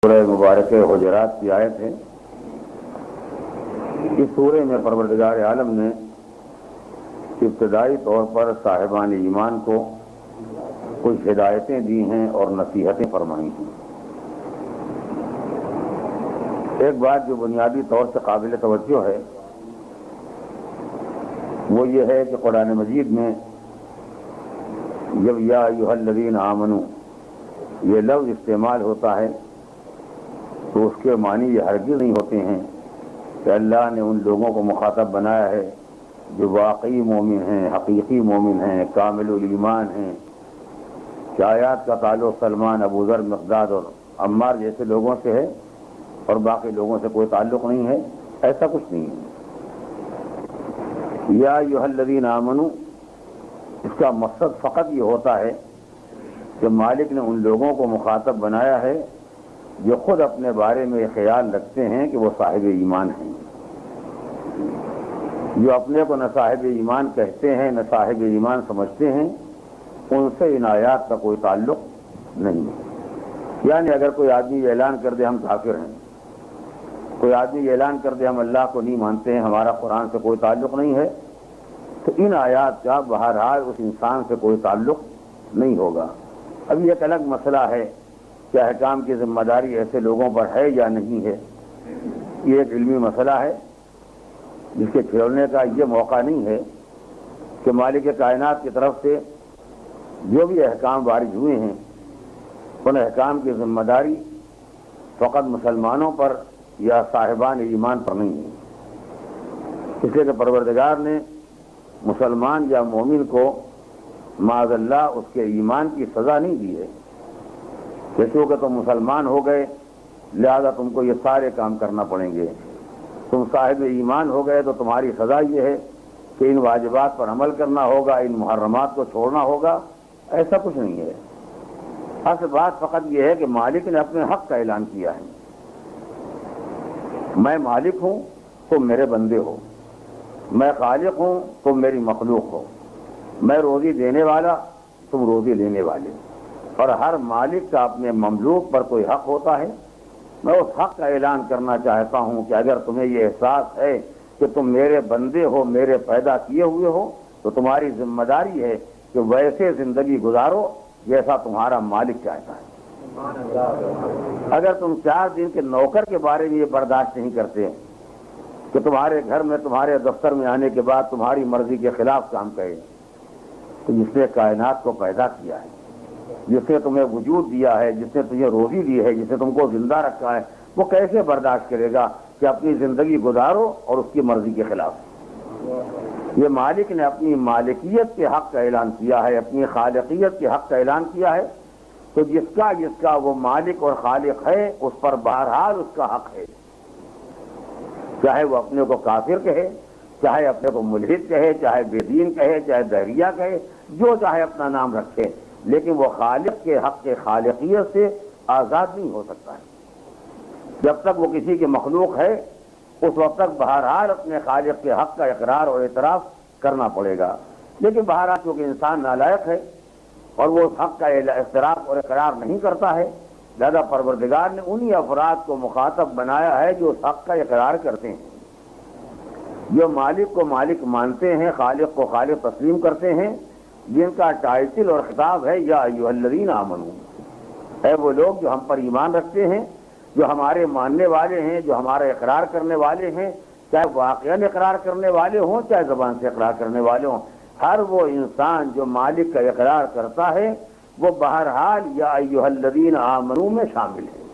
سورہ مبارک حجرات کی آیت ہے۔ اس سورہ میں پروردگار عالم نے ابتدائی طور پر صاحبان ایمان کو کچھ ہدایتیں دی ہیں اور نصیحتیں فرمائی ہیں۔ ایک بات جو بنیادی طور سے قابل توجہ ہے وہ یہ ہے کہ قرآن مجید میں جب یا ایھا الذین آمنوا یہ لفظ استعمال ہوتا ہے تو اس کے معنی یہ ہرگز نہیں ہوتے ہیں کہ اللہ نے ان لوگوں کو مخاطب بنایا ہے جو واقعی مومن ہیں، حقیقی مومن ہیں، کامل الایمان ہیں۔ کہ آیات کا تعلق سلمان، ابو ذر، مقداد اور عمار جیسے لوگوں سے ہے اور باقی لوگوں سے کوئی تعلق نہیں ہے، ایسا کچھ نہیں ہے۔ یا ایھا الذین آمنوا اس کا مقصد فقط یہ ہوتا ہے کہ مالک نے ان لوگوں کو مخاطب بنایا ہے جو خود اپنے بارے میں یہ خیال رکھتے ہیں کہ وہ صاحب ایمان ہیں، جو اپنے کو نہ صاحب ایمان کہتے ہیں نہ صاحب ایمان سمجھتے ہیں، ان سے ان آیات کا کوئی تعلق نہیں ہے۔ یعنی اگر کوئی آدمی یہ اعلان کر دے ہم کافر ہیں، کوئی آدمی یہ اعلان کر دے ہم اللہ کو نہیں مانتے ہیں، ہمارا قرآن سے کوئی تعلق نہیں ہے، تو ان آیات کا بہرحال اس انسان سے کوئی تعلق نہیں ہوگا۔ اب یہ ایک الگ مسئلہ ہے کہ احکام کی ذمہ داری ایسے لوگوں پر ہے یا نہیں ہے، یہ ایک علمی مسئلہ ہے جس کے کھیلنے کا یہ موقع نہیں ہے کہ مالک کائنات کی طرف سے جو بھی احکام وارد ہوئے ہیں ان احکام کی ذمہ داری فقط مسلمانوں پر یا صاحبان ایمان پر نہیں ہے، اس لیے کہ پروردگار نے مسلمان یا مومن کو معاذ اللہ اس کے ایمان کی سزا نہیں دی ہے کہ چونکہ تم مسلمان ہو گئے لہذا تم کو یہ سارے کام کرنا پڑیں گے، تم صاحب ایمان ہو گئے تو تمہاری سزا یہ ہے کہ ان واجبات پر عمل کرنا ہوگا، ان محرمات کو چھوڑنا ہوگا، ایسا کچھ نہیں ہے۔ اصل بات فقط یہ ہے کہ مالک نے اپنے حق کا اعلان کیا ہے، میں مالک ہوں تم میرے بندے ہو، میں خالق ہوں تم میری مخلوق ہو، میں روزی دینے والا تم روزی لینے والے، اور ہر مالک کا اپنے مملوک پر کوئی حق ہوتا ہے۔ میں اس حق کا اعلان کرنا چاہتا ہوں کہ اگر تمہیں یہ احساس ہے کہ تم میرے بندے ہو، میرے پیدا کیے ہوئے ہو، تو تمہاری ذمہ داری ہے کہ ویسے زندگی گزارو جیسا تمہارا مالک چاہتا ہے۔ اگر تم 4 دن کے نوکر کے بارے میں یہ برداشت نہیں کرتے کہ تمہارے گھر میں تمہارے دفتر میں آنے کے بعد تمہاری مرضی کے خلاف کام کرے، تو جس نے کائنات کو پیدا کیا ہے، جس نے تمہیں وجود دیا ہے، جس نے تمہیں روزی دی ہے، جس نے تم کو زندہ رکھا ہے، وہ کیسے برداشت کرے گا کہ اپنی زندگی گزارو اور اس کی مرضی کے خلاف؟ یہ مالک نے اپنی مالکیت کے حق کا اعلان کیا ہے، اپنی خالقیت کے حق کا اعلان کیا ہے، تو جس کا وہ مالک اور خالق ہے اس پر بہرحال اس کا حق ہے، چاہے وہ اپنے کو کافر کہے، چاہے اپنے کو ملحد کہے، چاہے بے دین کہے، چاہے دہریہ کہے، جو چاہے اپنا نام رکھے، لیکن وہ خالق کے حق کے خالقیت سے آزاد نہیں ہو سکتا ہے۔ جب تک وہ کسی کی مخلوق ہے اس وقت تک بہرحال اپنے خالق کے حق کا اقرار اور اعتراف کرنا پڑے گا، لیکن بہرحال چونکہ انسان نالائق ہے اور وہ اس حق کا اعتراف اور اقرار نہیں کرتا ہے، لہذا پروردگار نے انہی افراد کو مخاطب بنایا ہے جو اس حق کا اقرار کرتے ہیں، جو مالک کو مالک مانتے ہیں، خالق کو خالق تسلیم کرتے ہیں، جن کا ٹائٹل اور خطاب ہے یا ایھا الذین آمنوا، اے وہ لوگ جو ہم پر ایمان رکھتے ہیں، جو ہمارے ماننے والے ہیں، جو ہمارا اقرار کرنے والے ہیں، چاہے واقعاً اقرار کرنے والے ہوں چاہے زبان سے اقرار کرنے والے ہوں، ہر وہ انسان جو مالک کا اقرار کرتا ہے وہ بہرحال یا ایھا الذین آمنوا میں شامل ہے۔